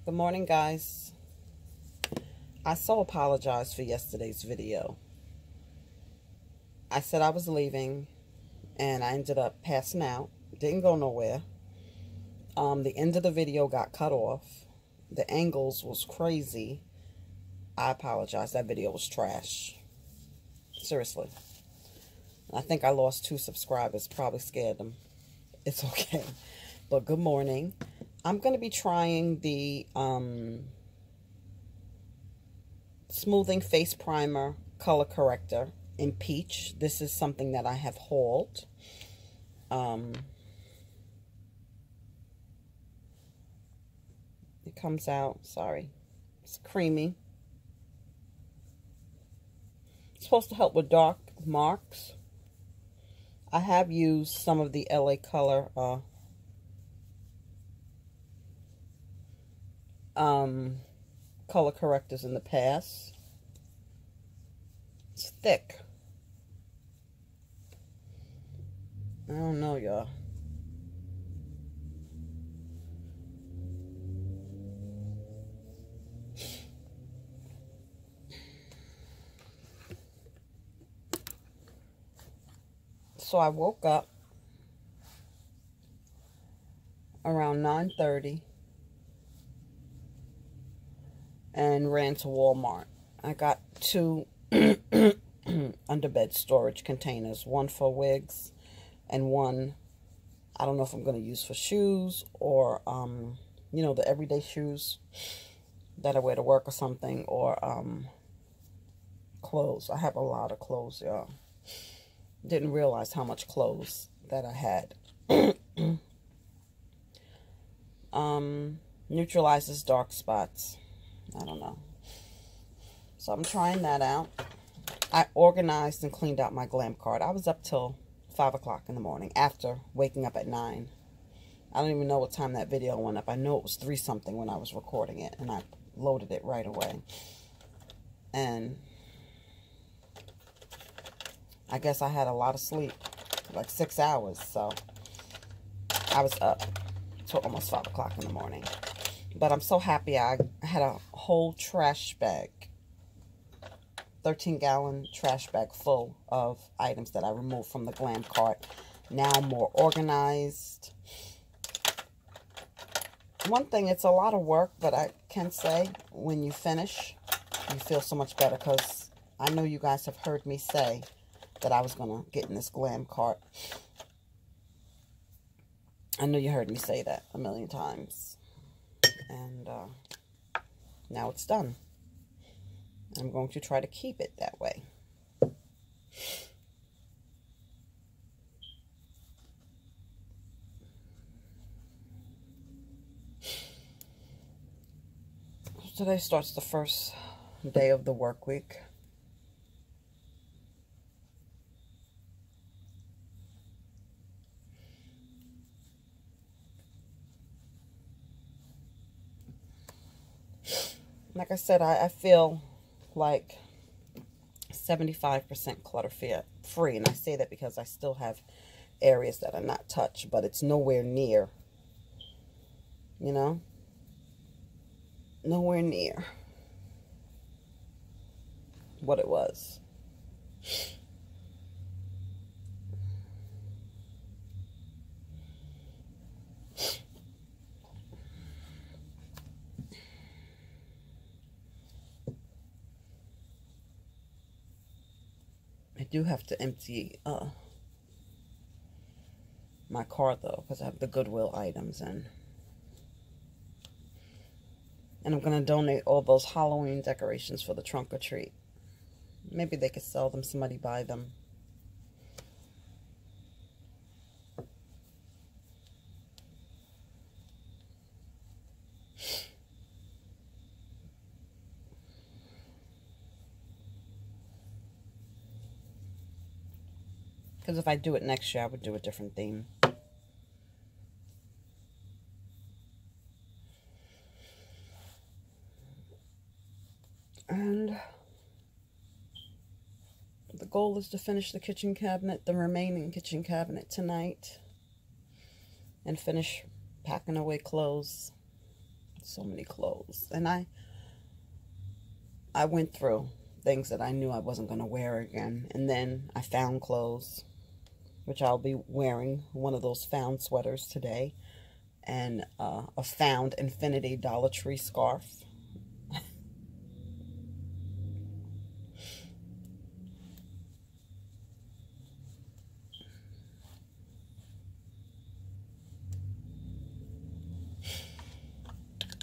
Good morning, guys. I so apologize for yesterday's video. I said I was leaving and I ended up passing out. Didn't go nowhere. The end of the video got cut off. The angles was crazy. I apologize. That video was trash. Seriously. I think I lost 2 subscribers. Probably scared them. It's okay. But good morning. I'm going to be trying the Smoothing Face Primer Color Corrector in Peach. This is something that I have hauled. It comes out, sorry, it's creamy. It's supposed to help with dark marks. I have used some of the LA Color color correctors in the past. It's thick. I don't know, y'all. So I woke up around 9:30 and ran to Walmart. I got 2 underbed storage containers, one for wigs and one I don't know if I'm going to use for shoes or you know, the everyday shoes that I wear to work or something, or clothes. I have a lot of clothes, y'all. Didn't realize how much clothes that I had. Neutralizes dark spots. I don't know. So I'm trying that out. I organized and cleaned out my glam card. I was up till 5 o'clock in the morning after waking up at 9. I don't even know what time that video went up. I know it was 3 something when I was recording it, and I loaded it right away. And I guess I had a lot of sleep, like 6 hours, so I was up till almost 5 o'clock in the morning. But I'm so happy I had a whole trash bag, 13-gallon trash bag full of items that I removed from the glam cart. Now I'm more organized. One thing, it's a lot of work, but I can say when you finish, you feel so much better, because I know you guys have heard me say that I was going to get in this glam cart. I know you heard me say that a million times. And now it's done. I'm going to try to keep it that way. Today starts the first day of the work week. Like I said, I feel like 75% clutter free. And I say that because I still have areas that are not touched, but it's nowhere near, you know, nowhere near what it was. I do have to empty my car though, because I have the Goodwill items in. And I'm going to donate all those Halloween decorations for the trunk or treat. Maybe they could sell them, somebody buy them. Because if I do it next year, I would do a different theme. And the goal is to finish the kitchen cabinet, the remaining kitchen cabinet tonight. And finish packing away clothes. So many clothes. And I went through things that I knew I wasn't going to wear again. And then I found clothes, which I'll be wearing one of those found sweaters today. And a found infinity Dollar Tree scarf.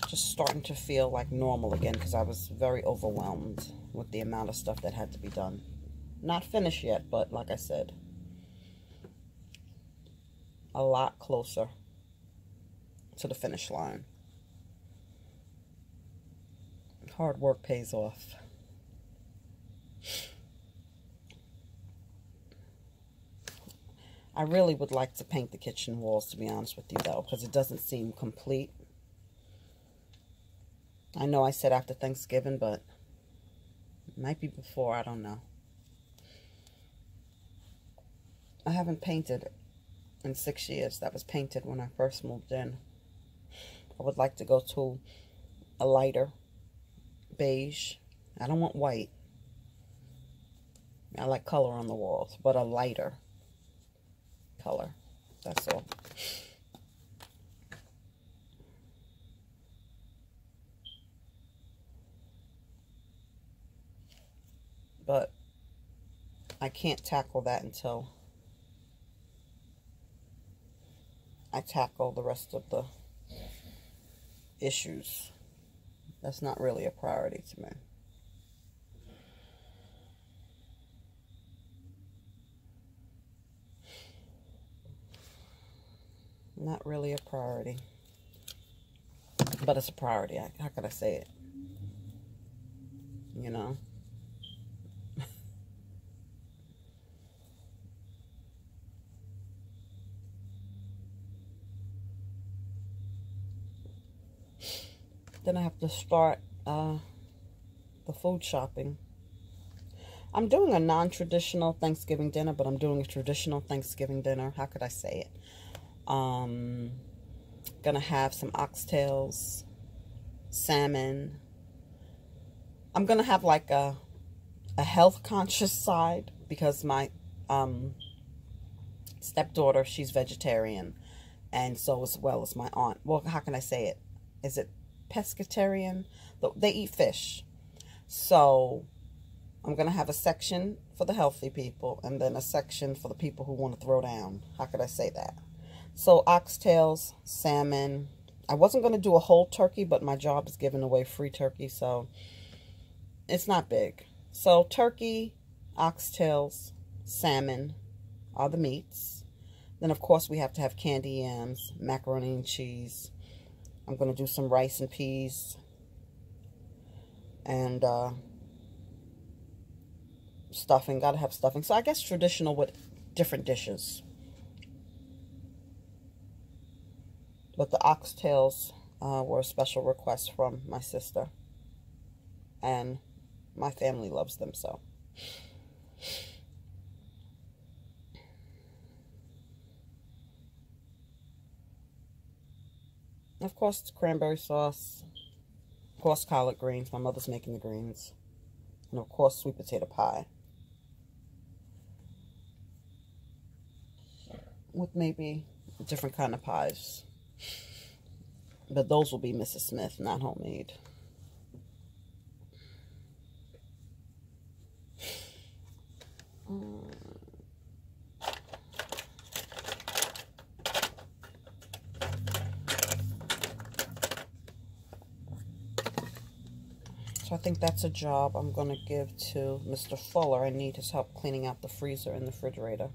Just starting to feel like normal again because I was very overwhelmed with the amount of stuff that had to be done. Not finished yet, but like I said, a lot closer to the finish line. Hard work pays off. I really would like to paint the kitchen walls, to be honest with you, though, because it doesn't seem complete. I know I said after Thanksgiving, but it might be before. I don't know. I haven't painted in 6 years. That was painted when I first moved in. I would like to go to a lighter beige. I don't want white. I like color on the walls, but a lighter color. That's all. But I can't tackle that until I tackle the rest of the issues. That's not really a priority to me. Not really a priority. But it's a priority. How could I say it? You know? Then I have to start the food shopping. I'm doing a non-traditional Thanksgiving dinner, but I'm doing a traditional Thanksgiving dinner. How could I say it? Gonna have some oxtails, salmon. I'm gonna have like a health conscious side because my stepdaughter, she's vegetarian, and so as well as my aunt. Well, how can I say it? Is it pescatarian? They eat fish. So I'm going to have a section for the healthy people and then a section for the people who want to throw down. How could I say that? So oxtails, salmon. I wasn't going to do a whole turkey, but my job is giving away free turkey, so it's not big. So turkey, oxtails, salmon are the meats. Then, of course, we have to have candy yams, macaroni and cheese. I'm going to do some rice and peas. And stuffing. Got to have stuffing. So I guess traditional with different dishes. But the oxtails were a special request from my sister. And my family loves them, so. Of course, cranberry sauce. Of course, collard greens. My mother's making the greens. And of course, sweet potato pie. With maybe a different kind of pies. But those will be Mrs. Smith, not homemade. So I think that's a job I'm going to give to Mr. Fuller. I need his help cleaning out the freezer and the refrigerator.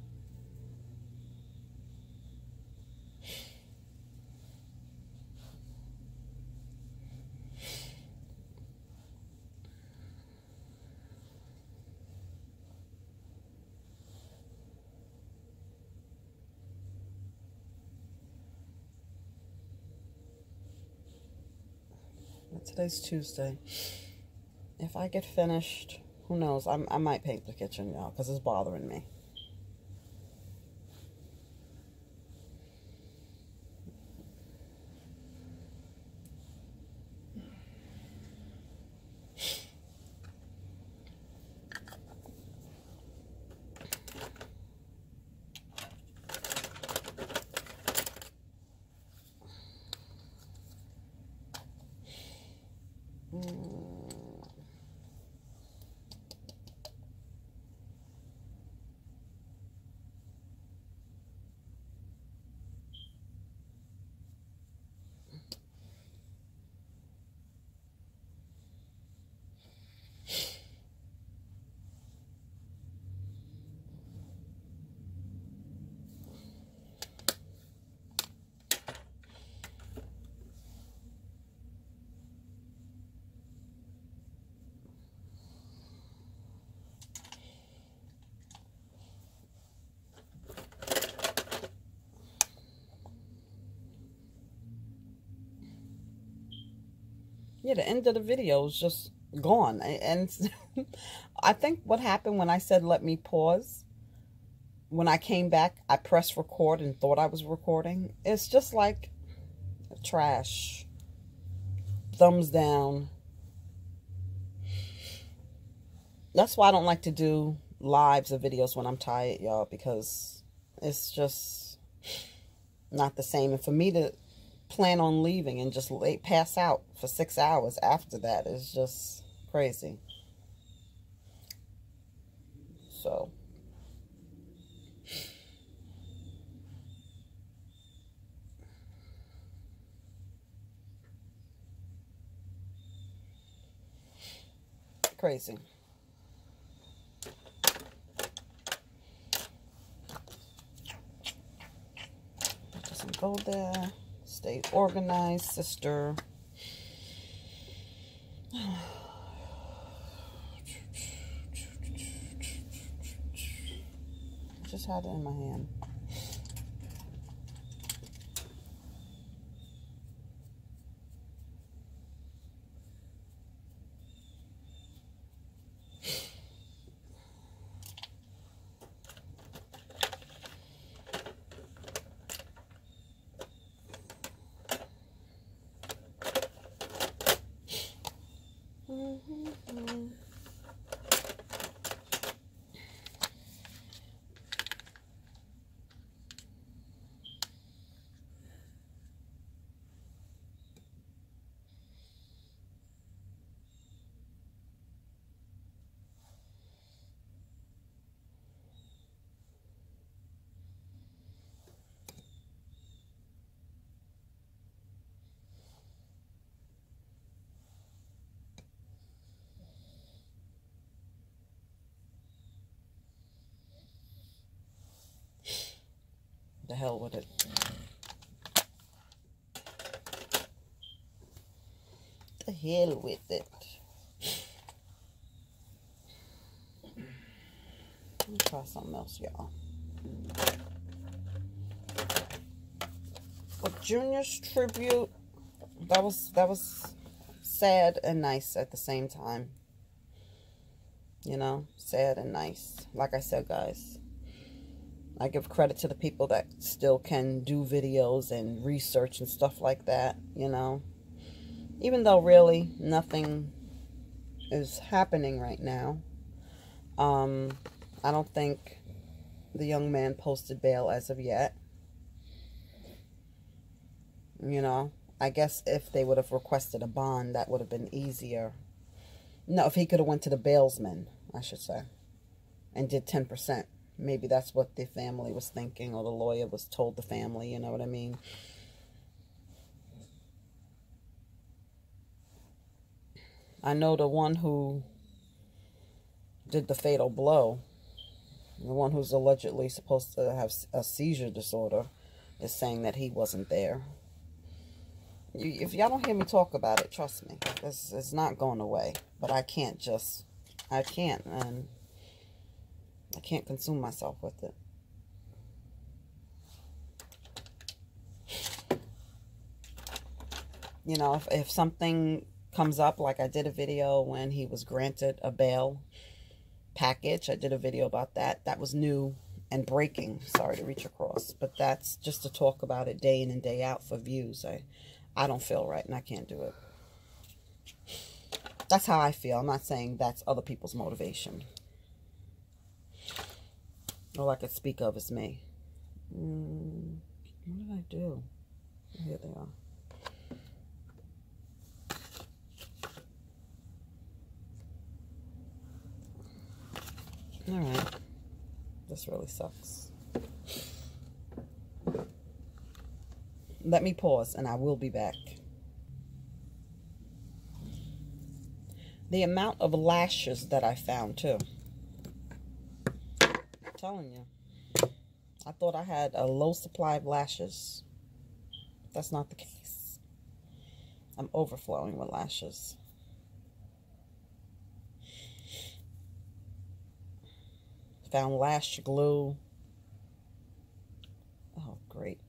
Today's Tuesday. If I get finished, who knows? I might paint the kitchen, y'all, because it's bothering me. Yeah, the end of the video is just gone. And I think what happened when I said let me pause, when I came back, I pressed record and thought I was recording. It's just like trash. Thumbs down. That's why I don't like to do lives or videos when I'm tired, y'all, because it's just not the same. And for me to plan on leaving and just pass out for 6 hours after that is just crazy. So crazy. Doesn't go there. Stay organized, sister. I just had it in my hand. The hell with it. The hell with it. Let me try something else, y'all. A Junior's tribute. That was sad and nice at the same time. You know, sad and nice. Like I said, guys, I give credit to the people that still can do videos and research and stuff like that, you know. Even though really nothing is happening right now. I don't think the young man posted bail as of yet. You know, I guess if they would have requested a bond, that would have been easier. No, if he could have went to the bailsman, I should say, and did 10%. Maybe that's what the family was thinking, or the lawyer was told the family, you know what I mean? I know the one who did the fatal blow, the one who's allegedly supposed to have a seizure disorder, is saying that he wasn't there. If y'all don't hear me talk about it, trust me, it's not going away. But I can't and I can't consume myself with it. You know, if something comes up, like I did a video when he was granted a bail package. I did a video about that. That was new and breaking. Sorry to reach across. But that's just to talk about it day in and day out for views. I don't feel right and I can't do it. That's how I feel. I'm not saying that's other people's motivation. All I could speak of is me. What did I do? Here they are. Alright. This really sucks. Let me pause and I will be back. The amount of lashes that I found too. I'm telling you. I thought I had a low supply of lashes. That's not the case. I'm overflowing with lashes. Found lash glue. Oh, great.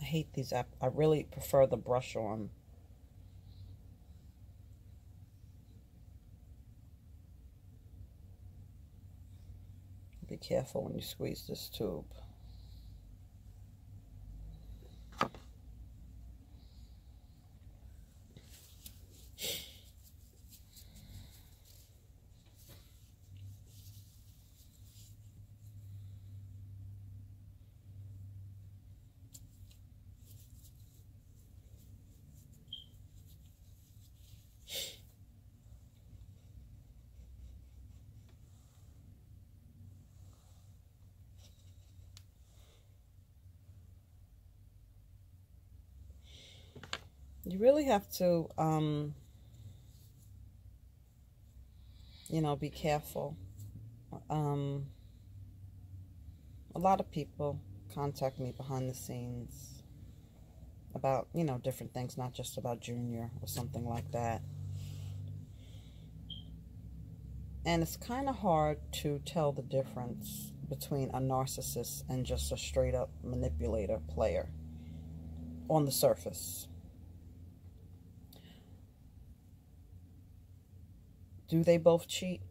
hate these. I really prefer the brush on. Be careful when you squeeze this tube. You really have to, be careful. A lot of people contact me behind the scenes about, different things, not just about Junior or something like that. And it's kind of hard to tell the difference between a narcissist and just a straight up manipulator player on the surface. Do they both cheat?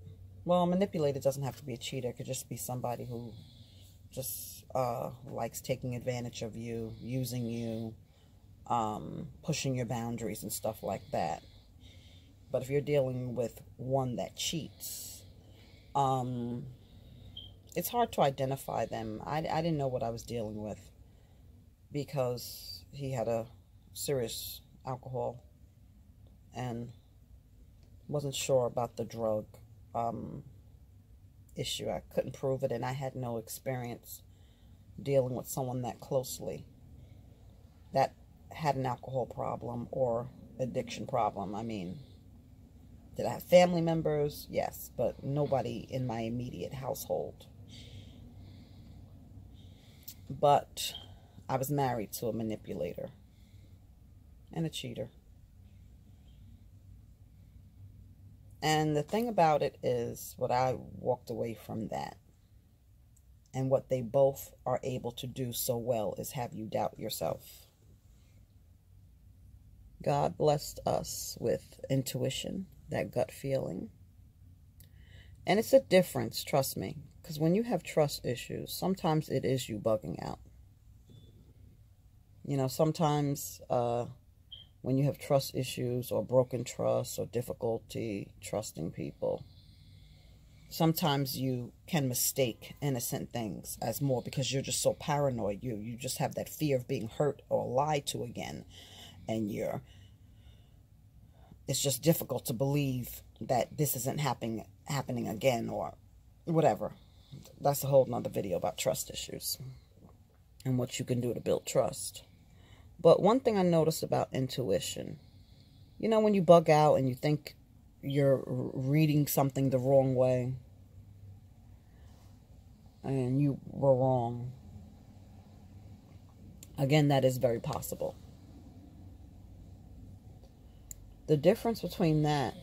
Well, a manipulator doesn't have to be a cheater. It could just be somebody who just likes taking advantage of you, using you, pushing your boundaries and stuff like that. But if you're dealing with one that cheats, it's hard to identify them. I didn't know what I was dealing with because he had a serious alcohol and wasn't sure about the drug issue. I couldn't prove it, and I had no experience dealing with someone that closely that had an alcohol problem or addiction problem. I mean, did I have family members? Yes, but nobody in my immediate household. But I was married to a manipulator and a cheater. And the thing about it is, what I walked away from that, and what they both are able to do so well, is have you doubt yourself. God blessed us with intuition, that gut feeling. And it's a difference, trust me, because when you have trust issues, sometimes it is you bugging out. Sometimes when you have trust issues or broken trust or difficulty trusting people, sometimes you can mistake innocent things as more because you're just so paranoid. You just have that fear of being hurt or lied to again. And it's just difficult to believe that this isn't happening again or whatever. That's a whole nother video about trust issues and what you can do to build trust. But one thing I noticed about intuition, when you bug out and you think you're reading something the wrong way and you were wrong, again, that is very possible. The difference between that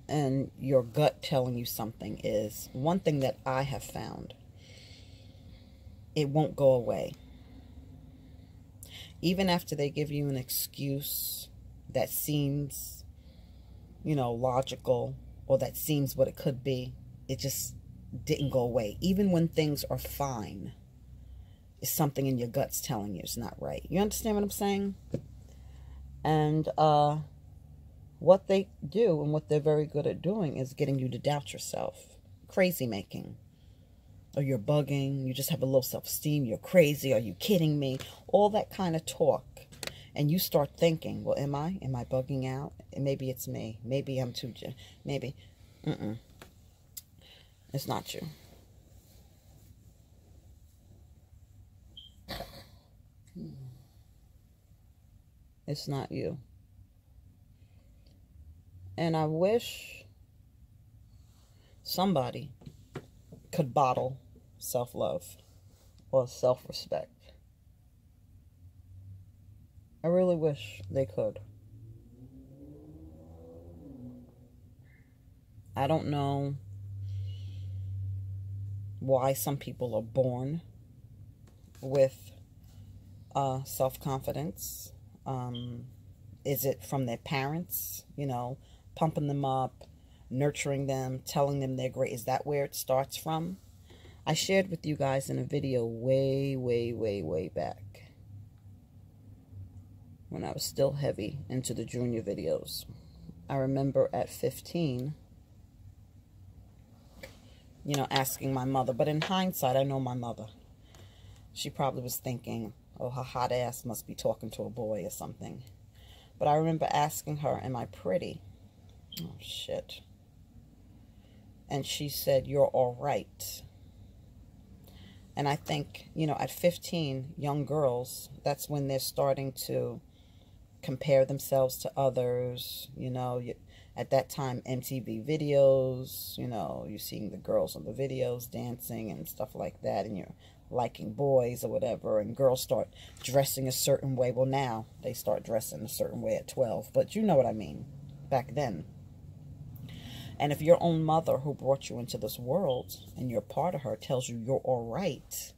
and your gut telling you something is, one thing that I have found, it won't go away. Even after they give you an excuse that seems, logical, or that seems what it could be, it just didn't go away. Even when things are fine, it's something in your guts telling you it's not right. You understand what I'm saying? And what they do and what they're very good at doing is getting you to doubt yourself. Crazy making. Or you're bugging, you just have a low self-esteem, you're crazy, are you kidding me? All that kind of talk. And you start thinking, well, am I bugging out? Maybe it's me. Maybe I'm too, maybe. It's not you. It's not you. And I wish somebody could bottle self-love or self-respect. I really wish they could. I don't know why some people are born with Self-confidence. Is it from their parents, pumping them up, nurturing them, telling them they're great? Is that where it starts from? I shared with you guys in a video way, way, way, way back when I was still heavy into the junior videos. I remember at 15, asking my mother. But in hindsight, I know my mother. She probably was thinking, oh, her hot ass must be talking to a boy or something. But I remember asking her, am I pretty? Oh, shit. And she said, you're all right. And I think, at 15, young girls, that's when they're starting to compare themselves to others. At that time, MTV videos, you're seeing the girls on the videos dancing and stuff like that, and you're liking boys or whatever, and girls start dressing a certain way. Well, now they start dressing a certain way at 12, but you know what I mean, back then. And if your own mother, who brought you into this world and you're part of her, tells you you're all right,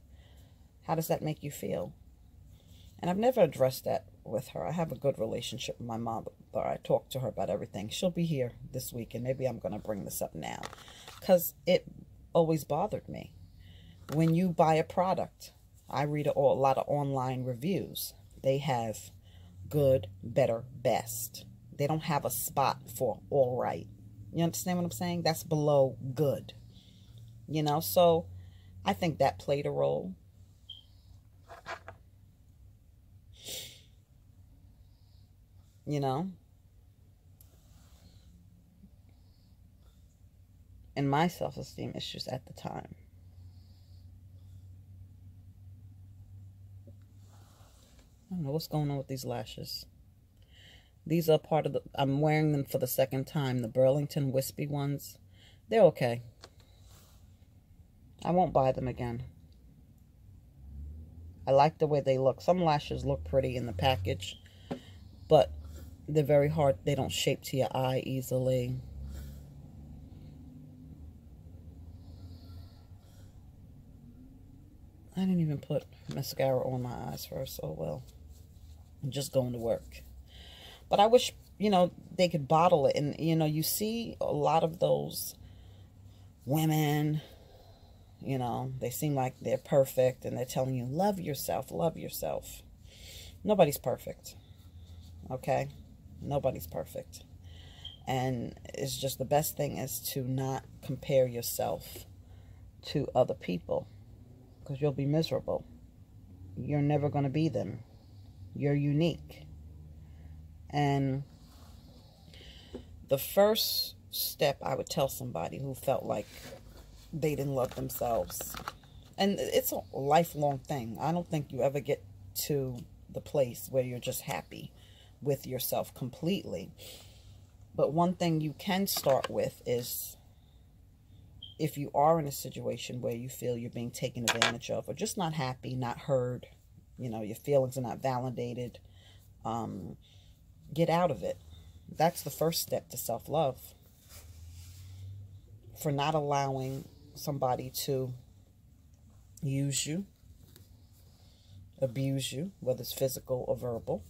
how does that make you feel? And I've never addressed that with her. I have a good relationship with my mother. I talk to her about everything. She'll be here this week, and maybe I'm going to bring this up now, because it always bothered me. When you buy a product, I read a lot of online reviews. They have good, better, best. They don't have a spot for all right. You understand what I'm saying? That's below good. So I think that played a role. And my self-esteem issues at the time. I don't know what's going on with these lashes. These are part of I'm wearing them for the second time. The Burlington wispy ones. They're okay. I won't buy them again. I like the way they look. Some lashes look pretty in the package, but they're very hard. They don't shape to your eye easily. I didn't even put mascara on my eyes first. Oh well. I'm just going to work. But I wish, they could bottle it. And, you see a lot of those women, they seem like they're perfect. And they're telling you, love yourself, love yourself. Nobody's perfect. Okay? Nobody's perfect. And it's just the best thing is to not compare yourself to other people, because you'll be miserable. You're never going to be them. You're unique. And the first step I would tell somebody who felt like they didn't love themselves, and it's a lifelong thing. I don't think you ever get to the place where you're just happy with yourself completely. But one thing you can start with is, if you are in a situation where you feel you're being taken advantage of, or just not happy, not heard, your feelings are not validated, get out of it. That's the first step to self-love. For not allowing somebody to use you, abuse you, whether it's physical or verbal.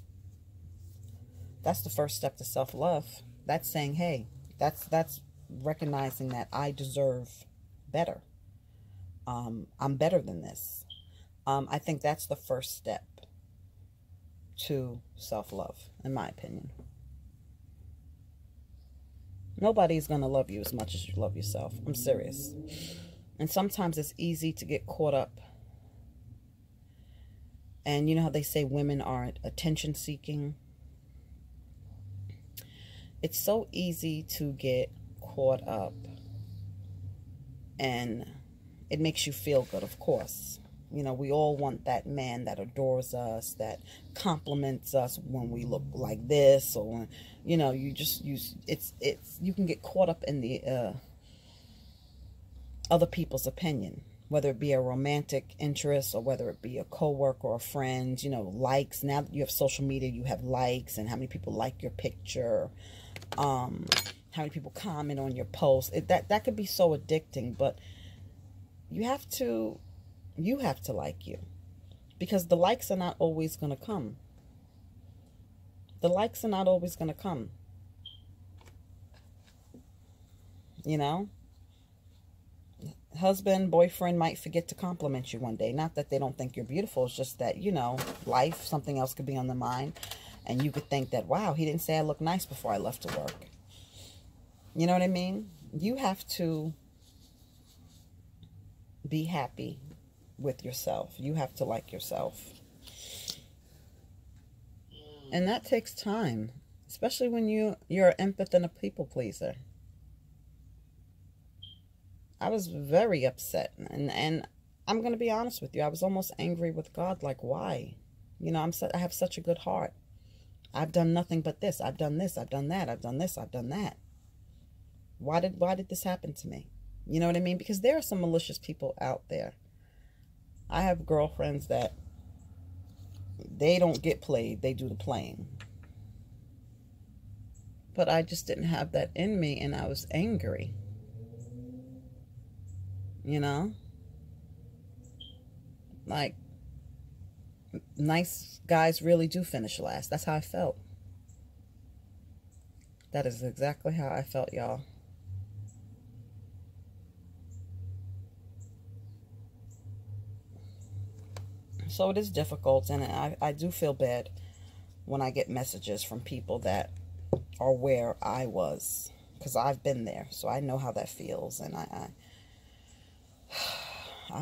That's the first step to self-love. That's saying, hey, that's recognizing that I deserve better. I'm better than this. I think that's the first step to self-love, in my opinion. Nobody's going to love you as much as you love yourself. I'm serious. And sometimes it's easy to get caught up. And you know how they say women are attention seeking? It's so easy to get caught up. And it makes you feel good, of course. We all want that man that adores us, that compliments us when we look like this, or when, you can get caught up in the other people's opinion, whether it be a romantic interest or whether it be a coworker or a friend. Likes. Now that you have social media, you have likes and how many people like your picture, how many people comment on your post. That could be so addicting, but you have to like you, Because the likes are not always going to come. The likes are not always going to come. You know? Husband, boyfriend might forget to compliment you one day. Not that they don't think you're beautiful. It's just that, you know, life, something else could be on the mind. And you could think that, wow, he didn't say I look nice before I left to work. You know what I mean? You have to be happy with yourself. You have to like yourself. And that takes time. Especially when you're an empath and a people pleaser. I was very upset, and I'm going to be honest with you. I was almost angry with God, like, why? You know, I have such a good heart. I've done nothing but this. I've done this. I've done that. I've done this. I've done that. Why did this happen to me? You know what I mean? Because there are some malicious people out there. I have girlfriends that they don't get played. They do the playing. But I just didn't have that in me, and I was angry. You know, like, nice guys really do finish last. That's how I felt. That is exactly how I felt, y'all. So it is difficult, and I do feel bad when I get messages from people that are where I was, because I've been there, so I know how that feels, and I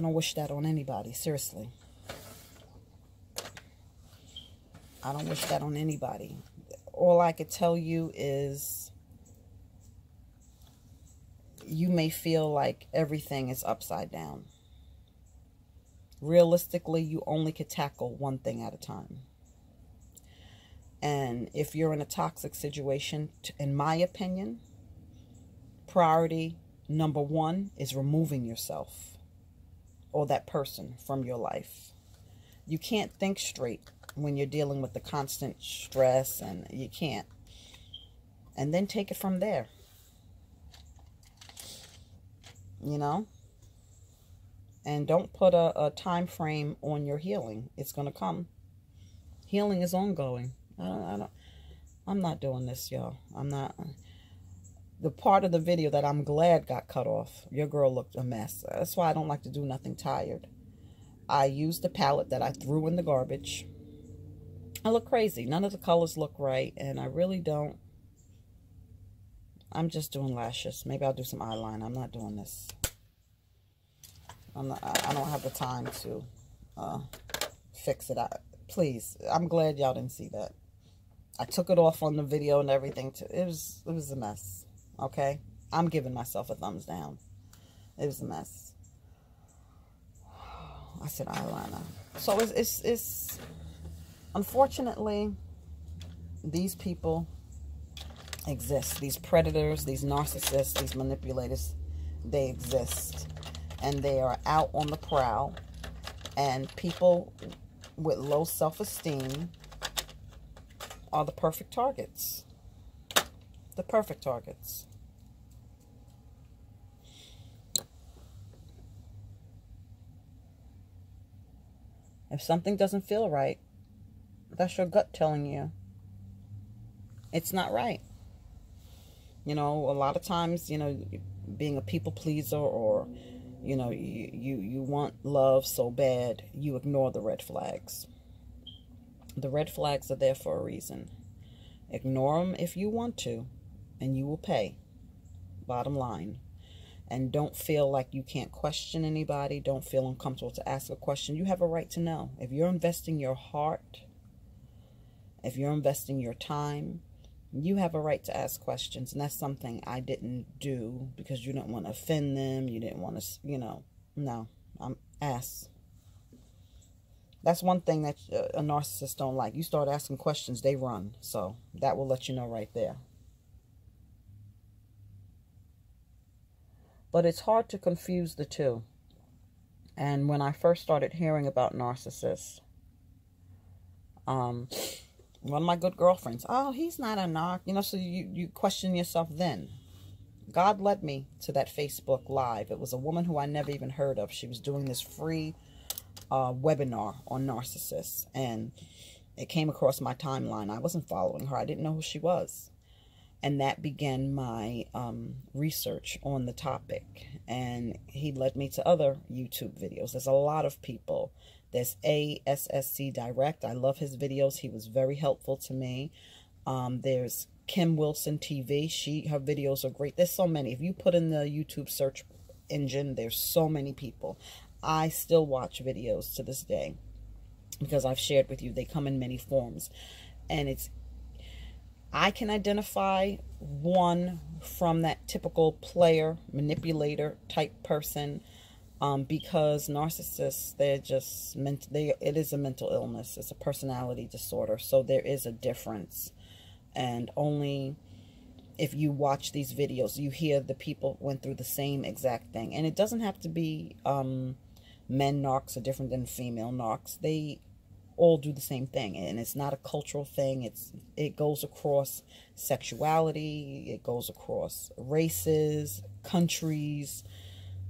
don't wish that on anybody, seriously. I don't wish that on anybody. All I could tell you is you may feel like everything is upside down. Realistically, you only could tackle one thing at a time. And if you're in a toxic situation, in my opinion, priority number one is removing yourself or that person from your life. You can't think straight when you're dealing with the constant stress, and you can't. And then take it from there. You know? And don't put a time frame on your healing. It's going to come. Healing is ongoing. I'm not doing this, y'all. I'm not. The part of the video that I'm glad got cut off, your girl looked a mess. That's why I don't like to do nothing tired. I used the palette that I threw in the garbage. I look crazy. None of the colors look right, and I really don't. I'm just doing lashes. Maybe I'll do some eyeliner. I'm not doing this. I don't have the time to fix it. Please, I'm glad y'all didn't see that. I took it off on the video and everything. It was a mess. Okay? I'm giving myself a thumbs down. It was a mess. I said eyeliner. So it's unfortunately, these people exist. These predators, these narcissists, these manipulators, they exist. And they are out on the prowl. And people with low self-esteem are the perfect targets. The perfect targets. If something doesn't feel right, that's your gut telling you it's not right. You know, a lot of times, you know, being a people pleaser, or, you know, you want love so bad, you ignore the red flags. The red flags are there for a reason. Ignore them if you want to, and you will pay. Bottom line. And don't feel like you can't question anybody. Don't feel uncomfortable to ask a question. You have a right to know. If you're investing your heart, if you're investing your time, you have a right to ask questions. And that's something I didn't do because you didn't want to offend them. You didn't want to, you know, no. Ask. That's one thing that a narcissist don't like. You start asking questions, they run. So that will let you know right there. But it's hard to confuse the two. And when I first started hearing about narcissists, one of my good girlfriends, oh, he's not a narc. You know, so you question yourself then. God led me to that Facebook Live. It was a woman who I never even heard of. She was doing this free webinar on narcissists, and it came across my timeline. I wasn't following her. I didn't know who she was. And that began my research on the topic. And he led me to other YouTube videos. There's a lot of people. There's ASSC Direct. I love his videos. He was very helpful to me. There's Kim Wilson TV. Her videos are great. There's so many. If you put in the YouTube search engine, there's so many people. I still watch videos to this day because I've shared with you, they come in many forms. And I can identify one from that typical player, manipulator type person, because narcissists, they're just it is a mental illness. It's a personality disorder. So there is a difference. And only if you watch these videos, you hear the people went through the same exact thing. And it doesn't have to be men narcs are different than female narcs. They all do the same thing, and it's not a cultural thing. It goes across sexuality, it goes across races, countries,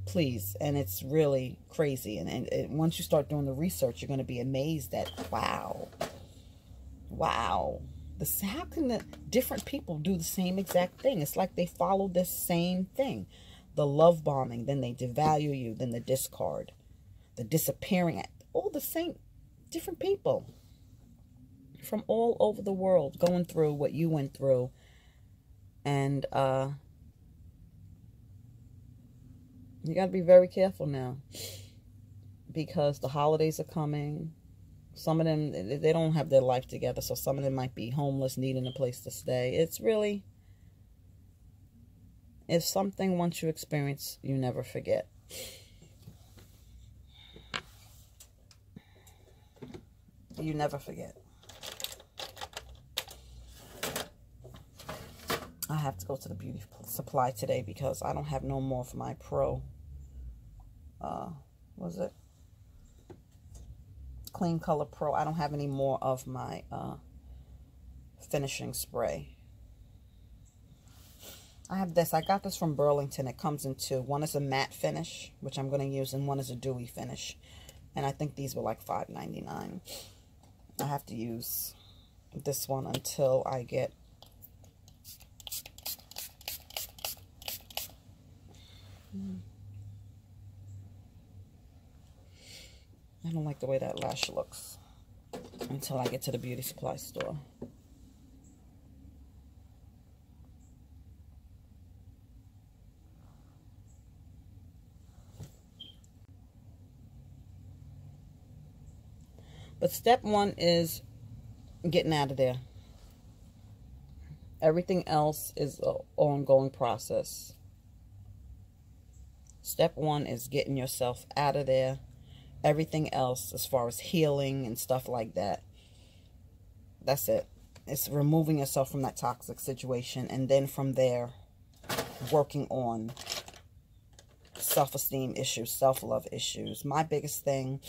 please. And it's really crazy. And once you start doing the research, you're going to be amazed at, wow, how can the different people do the same exact thing? It's like they follow this same thing. The love bombing, then they devalue you, then the discard, the disappearing, all the same, different people from all over the world going through what you went through. And you got to be very careful now, because the holidays are coming. Some of them, they don't have their life together, so some of them might be homeless, needing a place to stay. It's something once you experience, you never forget. You never forget. I have to go to the beauty supply today because I don't have no more of my Pro. Was it? Clean Color Pro. I don't have any more of my finishing spray. I have this. I got this from Burlington. It comes in two. One is a matte finish, which I'm going to use, and one is a dewy finish. And I think these were like $5.99. I have to use this one until I get I don't like the way that lash looks until I get to the beauty supply store. But step one is getting out of there. Everything else is an ongoing process. Step one is getting yourself out of there. Everything else, as far as healing and stuff like that, that's it. It's removing yourself from that toxic situation. And then from there, working on self-esteem issues, self-love issues. My biggest thing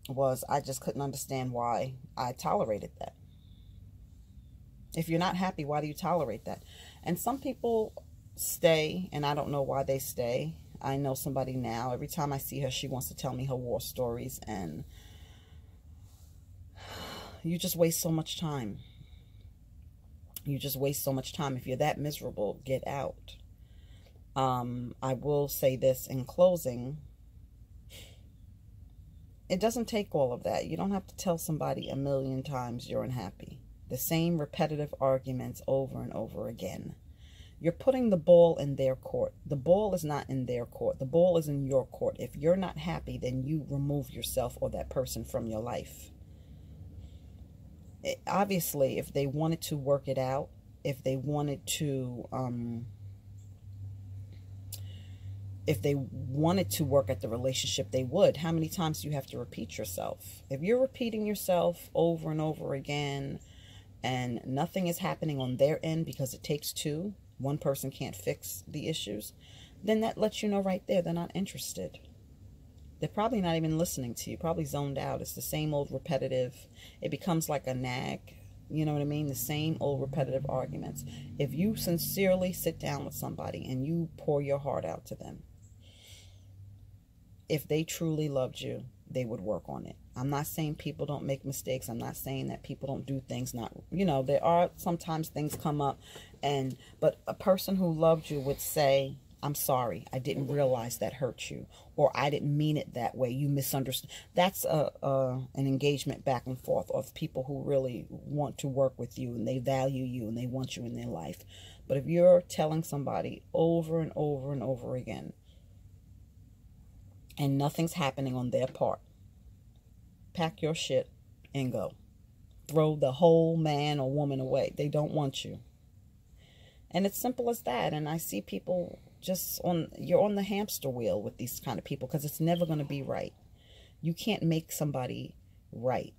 was I just couldn't understand why I tolerated that. If you're not happy, why do you tolerate that? And some people stay, and I don't know why they stay. I know somebody now, every time I see her, she wants to tell me her war stories, and you just waste so much time. You just waste so much time. If you're that miserable, get out. I will say this in closing. It doesn't take all of that. You don't have to tell somebody a million times you're unhappy. The same repetitive arguments over and over again. You're putting the ball in their court. The ball is not in their court. The ball is in your court. If you're not happy, then you remove yourself or that person from your life. Obviously, if they wanted to work it out, if they wanted to work at the relationship, they would. How many times do you have to repeat yourself? If you're repeating yourself over and over again and nothing is happening on their end because it takes two, one person can't fix the issues, then that lets you know right there they're not interested. They're probably not even listening to you, probably zoned out. It's the same old repetitive. It becomes like a nag. You know what I mean? The same old repetitive arguments. If you sincerely sit down with somebody and you pour your heart out to them, if they truly loved you, they would work on it. I'm not saying people don't make mistakes. I'm not saying that people don't do things not, you know, there are sometimes things come up, but a person who loved you would say, I'm sorry, I didn't realize that hurt you, or I didn't mean it that way, you misunderstood. That's an engagement back and forth of people who really want to work with you, and they value you, and they want you in their life. But if you're telling somebody over and over and over again, and nothing's happening on their part, pack your shit and go. Throw the whole man or woman away. They don't want you. And it's simple as that. And I see people you're on the hamster wheel with these kind of people, because it's never going to be right. You can't make somebody right.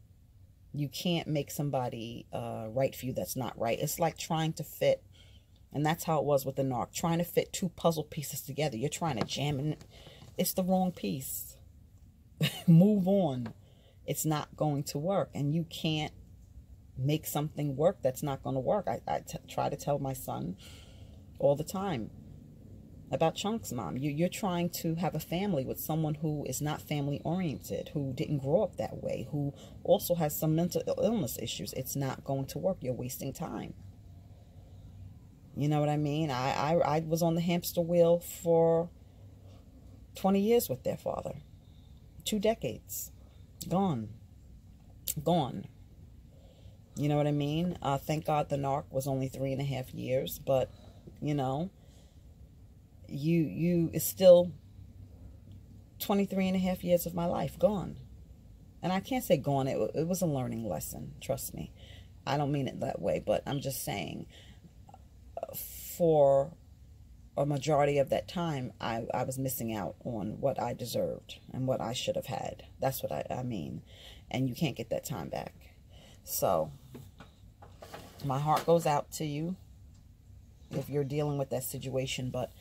You can't make somebody right for you that's not right. It's like trying to fit, and that's how it was with the narc, trying to fit two puzzle pieces together. You're trying to jam in. It's the wrong piece. Move on. It's not going to work. And you can't make something work that's not going to work. I try to tell my son all the time about Chunk's mom. You're trying to have a family with someone who is not family oriented, who didn't grow up that way, who also has some mental illness issues. It's not going to work. You're wasting time. You know what I mean? I was on the hamster wheel for 20 years with their father. 2 decades. Gone. Gone. You know what I mean? Thank God the narc was only 3.5 years, but, you know, it's still 23.5 years of my life gone. And I can't say gone. It was a learning lesson. Trust me. I don't mean it that way, but I'm just saying, for a majority of that time, I was missing out on what I deserved and what I should have had. That's what I mean. And you can't get that time back. So my heart goes out to you if you're dealing with that situation, but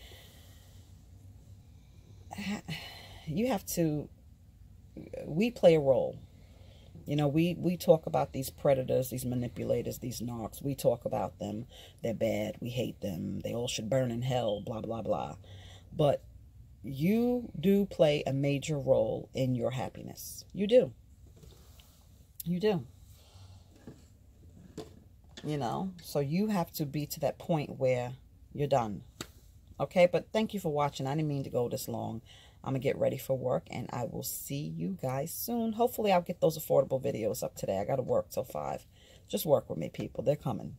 you have to, we play a role. You know, we talk about these predators, these manipulators, these narcs. We talk about them. They're bad. We hate them. They all should burn in hell, blah, blah, blah. But you do play a major role in your happiness. You do. You do. You know, so you have to be to that point where you're done. Okay, but thank you for watching. I didn't mean to go this long. I'm going to get ready for work, and I will see you guys soon. Hopefully, I'll get those affordable videos up today. I got to work till 5. Just work with me, people. They're coming.